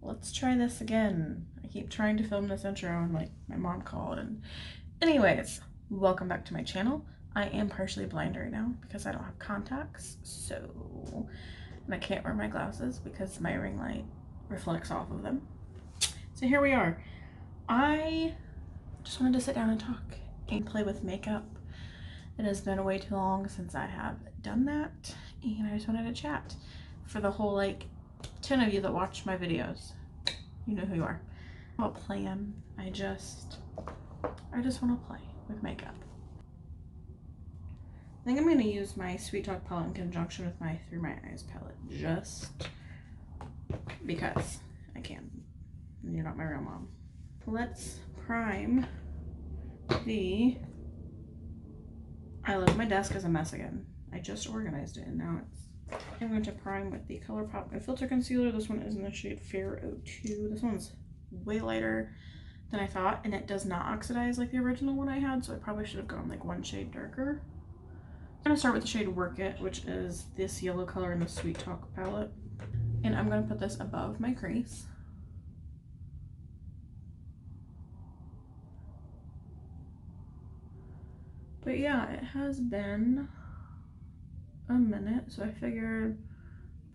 let's try this again. I keep trying to film this intro and like my mom called. And anyways, welcome back to my channel. I am partially blind right now because I don't have contacts, and I can't wear my glasses because my ring light reflects off of them. So here we are. I just wanted to sit down and talk and play with makeup. It has been way too long since I have done that, and I just wanted to chat. For the whole like 10 of you that watch my videos, you know who you are. I don't have a plan. I just want to play with makeup. I think I'm going to use my Sweet Talk palette in conjunction with my Through My Eyes palette, just because I can. And you're not my real mom. Let's prime the... My desk is a mess again. I just organized it and now I'm going to prime with the ColourPop Filter Concealer. This one is in the shade Fair 02. This one's way lighter than I thought, and it does not oxidize like the original one I had, so I probably should have gone like one shade darker. I'm going to start with the shade Work It, which is this yellow color in the Sweet Talk palette. And I'm going to put this above my crease. But yeah, it has been a minute, so I figured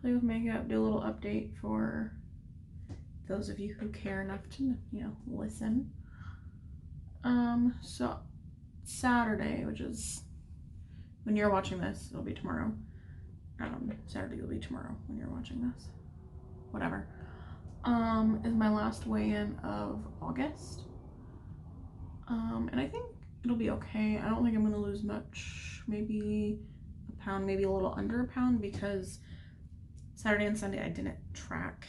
play with makeup, do a little update for those of you who care enough to, listen. So Saturday, which is when you're watching this, it'll be tomorrow. Saturday will be tomorrow when you're watching this. Whatever. Is my last weigh-in of August. And I think it'll be okay. I don't think I'm gonna lose much. Maybe a pound, maybe a little under a pound, because Saturday and Sunday I didn't track.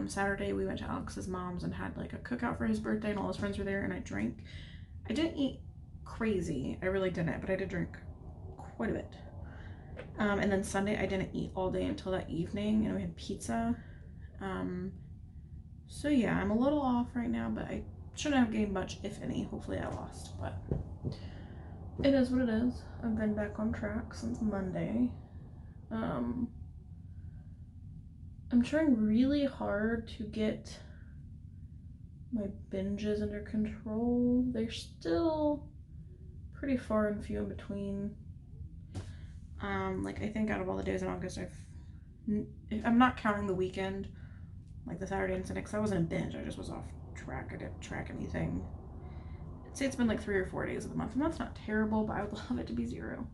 Saturday we went to Alex's mom's and had like a cookout for his birthday, and all his friends were there, and I drank. I didn't eat crazy, I really didn't, but I did drink quite a bit. And then Sunday I didn't eat all day until that evening, and we had pizza. So yeah, I'm a little off right now, but I shouldn't have gained much, if any. Hopefully I lost, but it is what it is. I've been back on track since Monday. I'm trying really hard to get my binges under control. They're still pretty far and few in between. Like I think out of all the days in August, I'm not counting the weekend, like the Saturday and Sunday, because I wasn't a binge. I just was off track. I didn't track anything. I'd say it's been like 3 or 4 days of the month, and that's not terrible, but I would love it to be 0.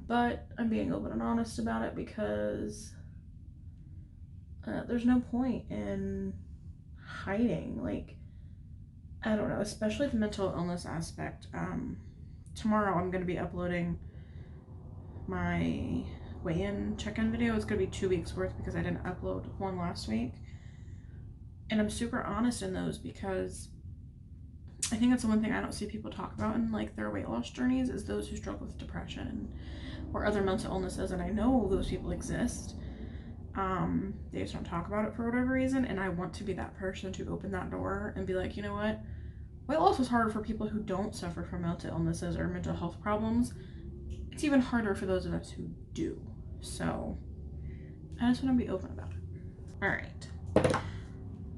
But I'm being open and honest about it because there's no point in hiding. Like, I don't know, especially the mental illness aspect. Tomorrow I'm going to be uploading my weigh-in check-in video. It's going to be 2 weeks worth because I didn't upload one last week. And I'm super honest in those because I think that's the one thing I don't see people talk about in like their weight loss journeys, is those who struggle with depression or other mental illnesses. And I know those people exist. They just don't talk about it for whatever reason. And I want to be that person to open that door and be like, you know what? Weight loss is hard for people who don't suffer from mental illnesses or mental health problems. It's even harder for those of us who do. So I just want to be open about it. All right.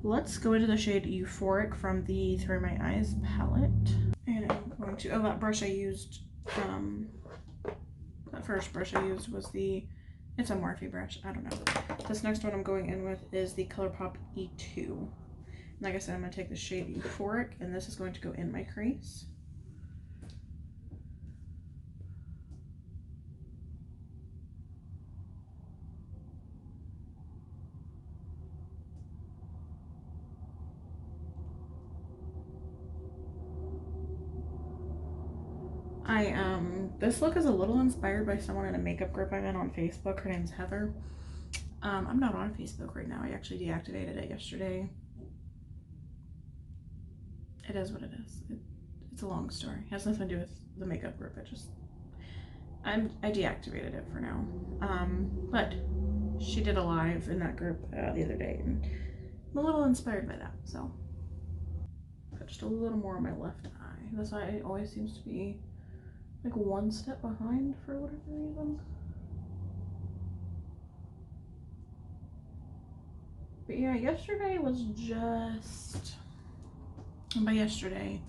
Let's go into the shade Euphoric from the Through My Eyes palette. And I'm going to, that brush I used, that first brush I used was it's a Morphe brush, I don't know. This next one I'm going in with is the ColourPop E2. Like I said, I'm going to take the shade Euphoric, and this is going to go in my crease. This look is a little inspired by someone in a makeup group I'm in on Facebook. Her name's Heather. I'm not on Facebook right now. I actually deactivated it yesterday. It is what it is. It's a long story. It has nothing to do with the makeup group. I deactivated it for now. But she did a live in that group the other day, and I'm a little inspired by that. So put just a little more on my left eye. This eye always seems to be like one step behind for whatever reason. But yeah, yesterday was just, and by yesterday,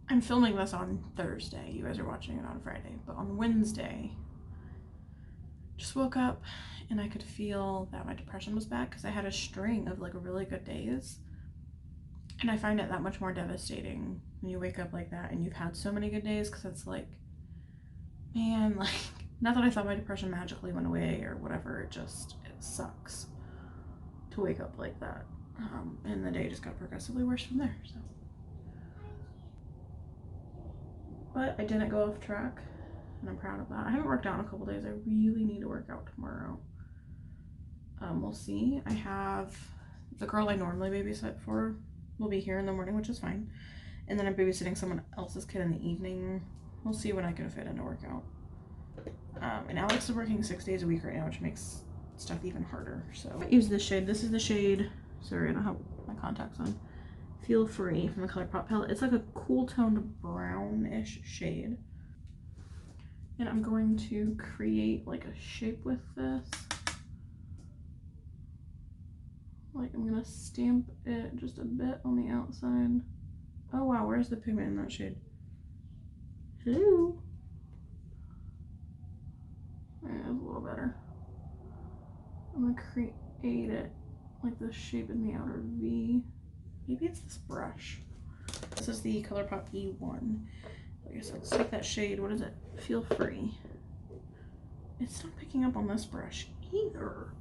I'm filming this on Thursday. You guys are watching it on Friday. But on Wednesday, just woke up and I could feel that my depression was back because I had a string of like really good days. And I find it that much more devastating when you wake up like that and you've had so many good days, because it's like, man, like, not that I thought my depression magically went away or whatever, it sucks to wake up like that. And the day just got progressively worse from there, so. But I didn't go off track, and I'm proud of that. I haven't worked out in a couple days. I really need to work out tomorrow. We'll see. I have the girl I normally babysit for will be here in the morning, which is fine. And then I'm babysitting someone else's kid in the evening. We'll see when I can fit in to work out. And Alex is working 6 days a week right now, which makes stuff even harder. So I use this shade. This is the shade, sorry, I don't have my contacts on. Feel Free from the ColourPop palette. It's like a cool toned brownish shade. And I'm going to create like a shape with this. Like, I'm gonna stamp it just a bit on the outside. Oh wow, where's the pigment in that shade? Hello? There, that's a little better. I'm gonna create it like the shape in the outer V. Maybe it's this brush. This is the ColourPop E1. Like I said, let's take that shade. What is it? Feel Free. It's not picking up on this brush either.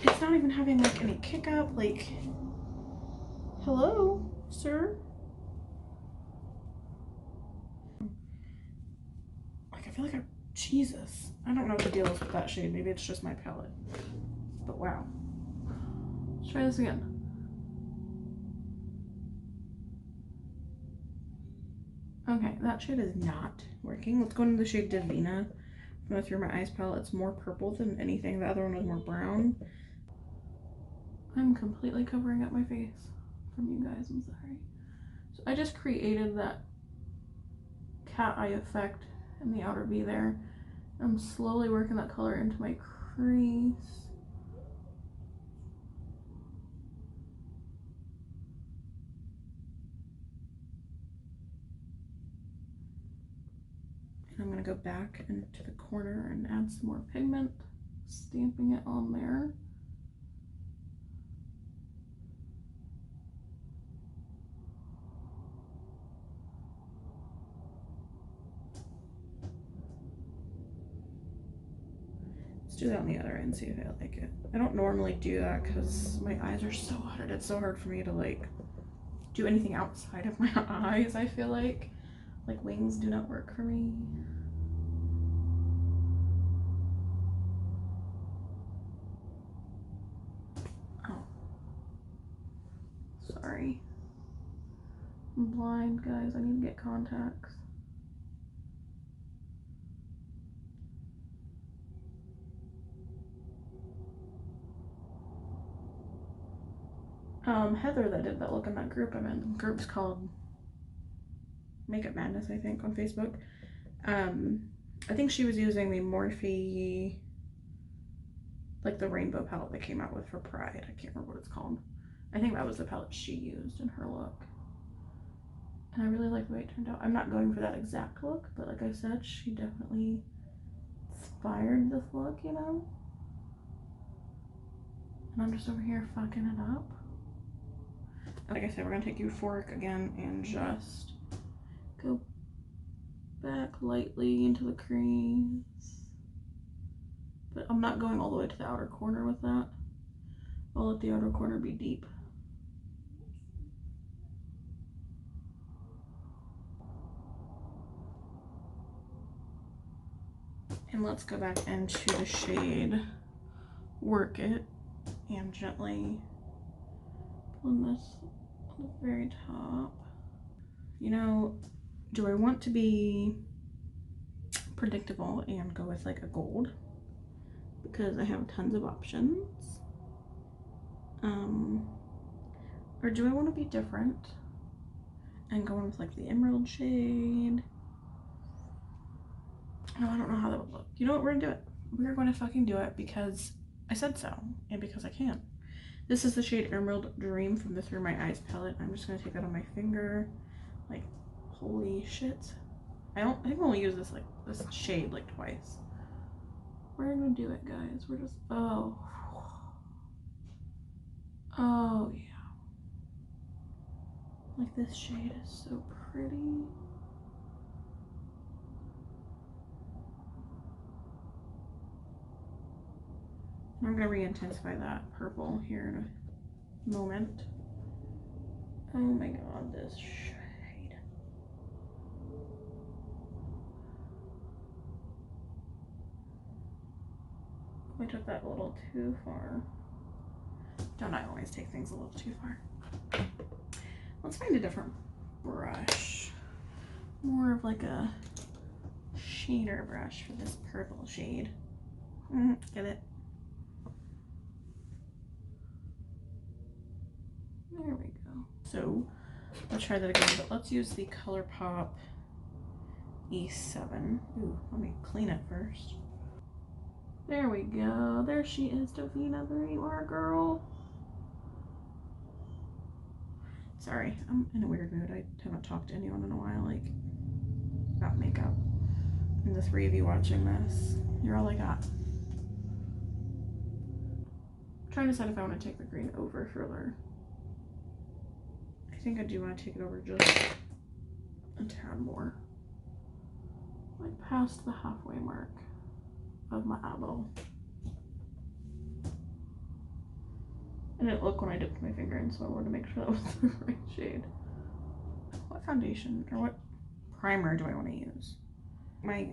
It's not even having like any kick up. Like, hello, sir? Like, I feel like Jesus. I don't know what the deal is with that shade. Maybe it's just my palette. But wow. Let's try this again. Okay, that shade is not working. Let's go into the shade Divina. I'm going through my eyes palette. It's more purple than anything. The other one was more brown. I'm completely covering up my face from you guys. I'm sorry. So I just created that cat eye effect in the outer V there. I'm slowly working that color into my crease. And I'm going to go back into the corner and add some more pigment, stamping it on there. Do that on the other end, see if I like it. I don't normally do that because my eyes are so hard. It's so hard for me to like do anything outside of my eyes. I feel like wings do not work for me. Oh, sorry, I'm blind, guys. I need to get contacts. Heather that did that look in that group I'm in. The group's called Makeup Madness, I think, on Facebook. I think she was using the Morphe, like the rainbow palette they came out with for Pride. I can't remember what it's called. I think that was the palette she used in her look. And I really like the way it turned out. I'm not going for that exact look, but like I said, she definitely inspired this look, you know? And I'm just over here fucking it up. Like I said, we're gonna take Euphoric again and just go back lightly into the crease. But I'm not going all the way to the outer corner with that. I'll let the outer corner be deep. And let's go back into the shade Work It and gently blend this on the very top. You know, do I want to be predictable and go with like a gold? Because I have tons of options. Or do I want to be different and go in with like the emerald shade? No, I don't know how that would look. You know what? We're gonna do it. We're going to fucking do it because I said so, and because I can. This is the shade Emerald Dream from the Through My Eyes palette. I'm just gonna take that on my finger. Like, holy shit. I think I'll only use this shade like twice. We're gonna do it, guys. We're just, oh yeah. Like, this shade is so pretty. I'm gonna re-intensify that purple here in a moment. Oh my god, this shade. I took that a little too far. Don't I always take things a little too far? Let's find a different brush. More of like a shader brush for this purple shade. Get it? There we go. So let's try that again, but let's use the ColourPop E7. Ooh, let me clean it first. There we go. There she is, Davina. There you are, girl. Sorry, I'm in a weird mood. I haven't talked to anyone in a while, like, about makeup. And the three of you watching this, you're all I got. I'm trying to decide if I want to take the green over further. I think I do want to take it over just a tad more. Like past the halfway mark of my eyeball. I didn't look when I dipped my finger in, so I wanted to make sure that was the right shade. What foundation or what primer do I want to use? My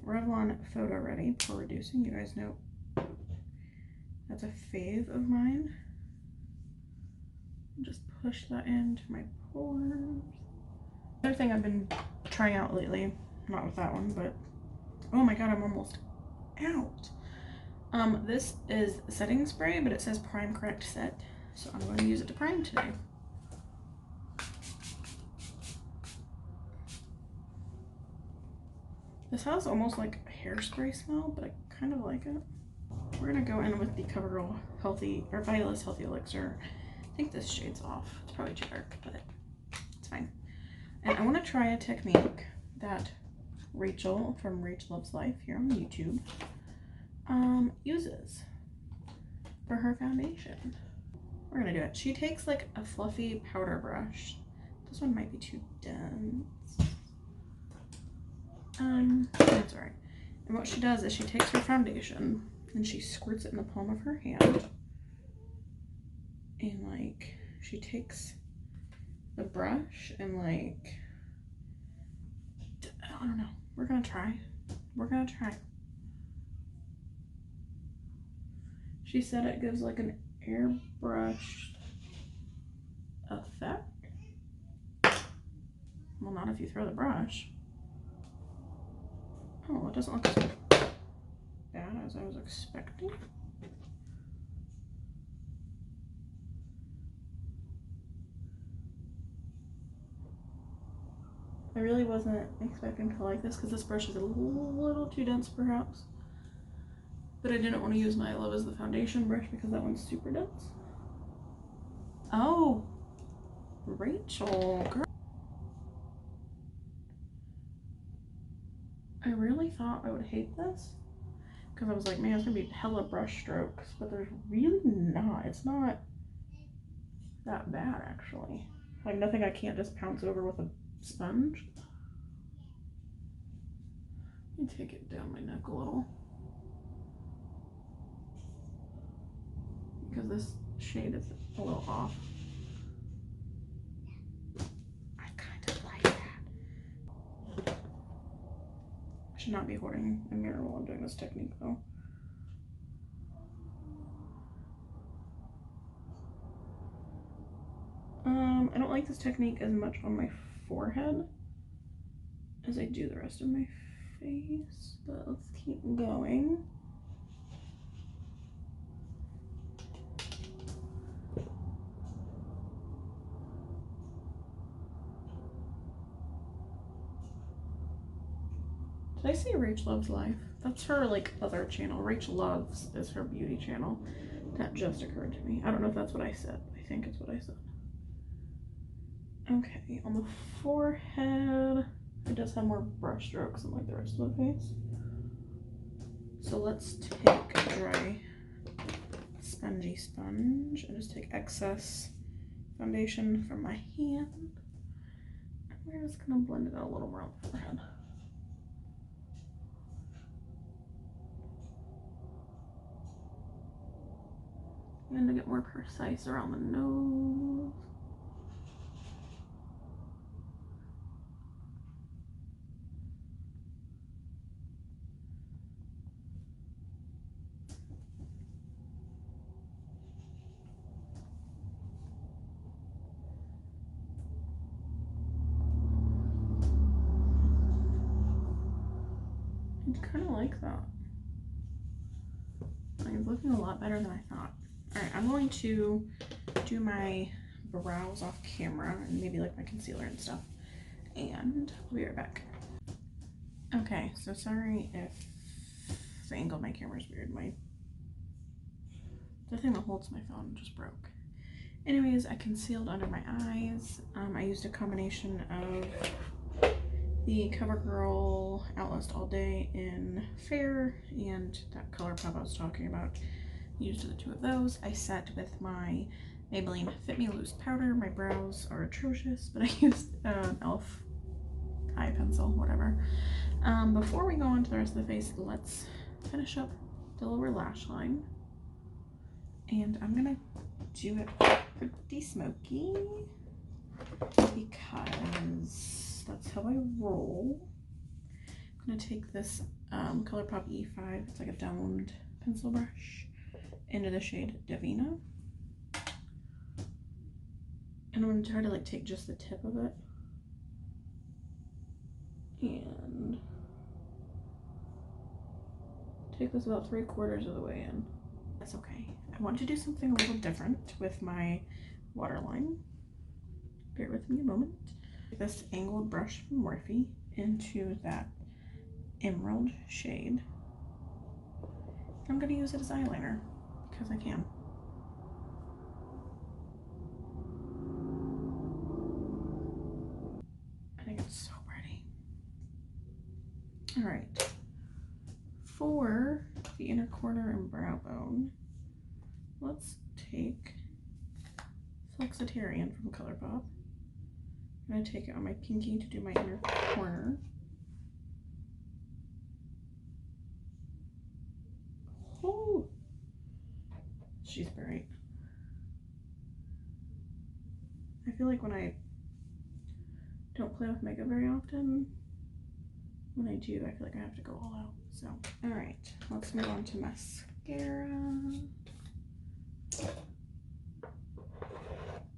Revlon Photo Ready Pore Reducing. You guys know that's a fave of mine. Just push that into my pores. Another thing I've been trying out lately, not with that one, but oh my god, I'm almost out. This is setting spray, but it says Prime Correct Set, so I'm going to use it to prime today. This has almost like a hairspray smell, but I kind of like it. We're gonna go in with the CoverGirl Healthy or Vitalist Healthy Elixir. I think this shade's off. It's probably too dark, but it's fine. And I want to try a technique that Rachel from Rachel Loves Life here on YouTube uses for her foundation. We're gonna do it. She takes like a fluffy powder brush. This one might be too dense. That's alright. And what she does is she takes her foundation and she squirts it in the palm of her hand. And like, she takes the brush and like, I don't know. We're gonna try. We're gonna try. She said it gives like an airbrush effect. Well, not if you throw the brush. Oh, it doesn't look as bad as I was expecting. I really wasn't expecting to like this because this brush is a little too dense perhaps. But I didn't want to use my Love Is the Foundation brush because that one's super dense. Oh, Rachel, girl. I really thought I would hate this because I was like, man, it's gonna be hella brush strokes, but there's really not. It's not that bad actually. Like nothing I can't just pounce over with a sponge. Let me take it down my neck a little. Because this shade is a little off. I kind of like that. I should not be holding a mirror while I'm doing this technique though. I don't like this technique as much on my forehead as I do the rest of my face, but let's keep going. Did I say Rach Loves Life? That's her like other channel. Rachel Loves is her beauty channel. That just occurred to me. I don't know if that's what I said. I think it's what I said. Okay, on the forehead, it does have more brush strokes than like the rest of the face. So let's take a dry spongy sponge and just take excess foundation from my hand. And we're just gonna blend it out a little more on the forehead. And to get more precise around the nose. I kind of like that. It's looking a lot better than I thought. Alright, I'm going to do my brows off camera and maybe like my concealer and stuff. And I'll be right back. Okay, so sorry if the angle of my camera is weird. The thing that holds my phone just broke. Anyways, I concealed under my eyes. I used a combination of the CoverGirl Outlast All Day in Fair and that ColourPop I was talking about. Used the two of those. I set with my Maybelline Fit Me Loose powder. My brows are atrocious, but I used e.l.f. eye pencil, whatever. Before we go on to the rest of the face, let's finish up the lower lash line. And I'm gonna do it pretty smoky because that's how I roll. I'm gonna take this ColourPop E5, it's like a domed pencil brush, into the shade Davina. And I'm gonna try to like take just the tip of it and take this about 3/4 of the way in. That's okay. I want to do something a little different with my waterline. Bear with me a moment. This angled brush from Morphe into that emerald shade. I'm going to use it as eyeliner because I can. I think it's so pretty. All right. For the inner corner and brow bone, let's take Flexitarian from ColourPop. I'm going to take it on my pinky to do my inner corner. Oh, she's bright. I feel like when I don't play with makeup very often, when I do, I feel like I have to go all out. So, all right, let's move on to mascara.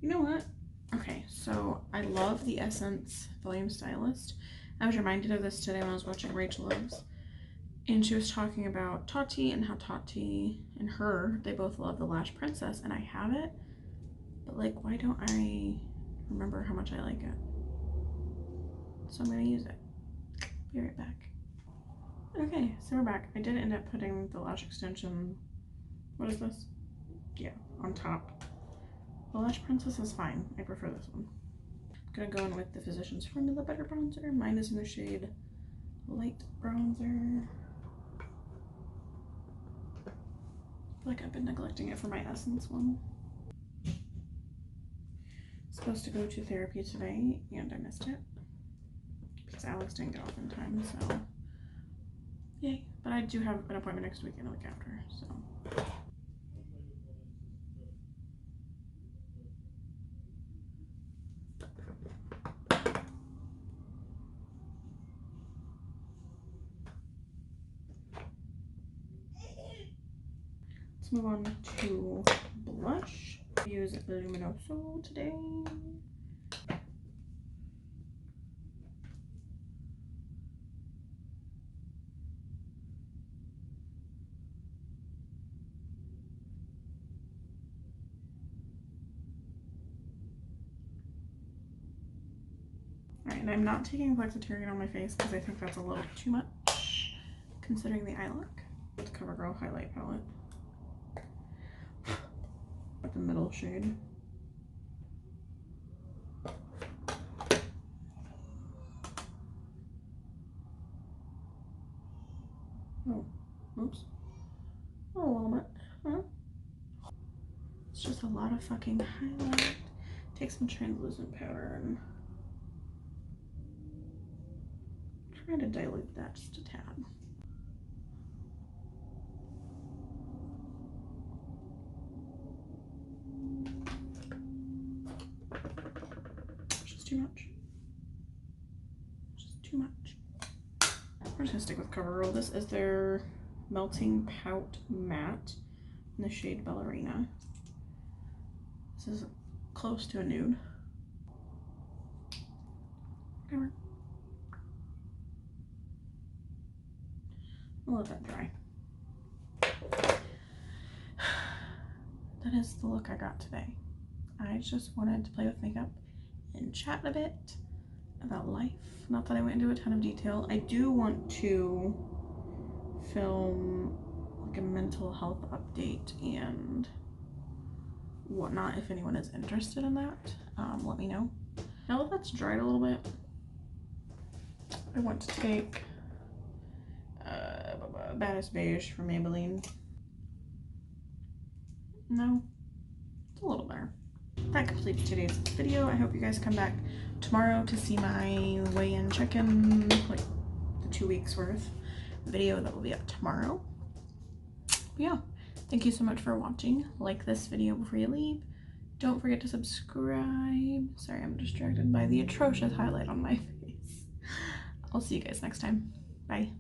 You know what? Okay, so I love the Essence Volume Stylist. I was reminded of this today when I was watching Rachel Loves. And she was talking about Tati and how Tati and her, they both love the Lash Princess, and I have it. But like, why don't I remember how much I like it? So I'm gonna use it. Be right back. Okay, so we're back. I did end up putting the lash extension, what is this? Yeah, on top. The Lash Princess is fine. I prefer this one. I'm gonna go in with the Physicians Formula Butter Bronzer. Mine is in the shade Light Bronzer. I feel like I've been neglecting it for my Essence one. Supposed to go to therapy today and I missed it because Alex didn't get off in time, so yay. But I do have an appointment next week and a week after, so. Let's move on to blush. I use Luminoso today. Alright, and I'm not taking Flexitarian on my face because I think that's a little too much. considering the eye look. The CoverGirl highlight palette with the middle shade. Oh, oops. Oh, Walnut. Huh? It's just a lot of fucking highlight. Take some translucent powder and try to dilute that just a tad. Just too much. Just too much. I'm just gonna stick with CoverGirl. This is their Melting Pout Matte in the shade Ballerina. This is close to a nude. Whatever. I'll let that dry. That is the look I got today. I just wanted to play with makeup and chat a bit about life. Not that I went into a ton of detail. I do want to film like a mental health update and whatnot if anyone is interested in that. Let me know. Now that that's dried a little bit, I want to take Baddest Beige from Maybelline. No, it's a little better. That completes today's video. I hope you guys come back tomorrow to see my weigh-in check-in, like the 2 weeks worth video that will be up tomorrow. But yeah, thank you so much for watching. Like this video before you leave. Don't forget to subscribe. Sorry, I'm distracted by the atrocious highlight on my face. I'll see you guys next time. Bye.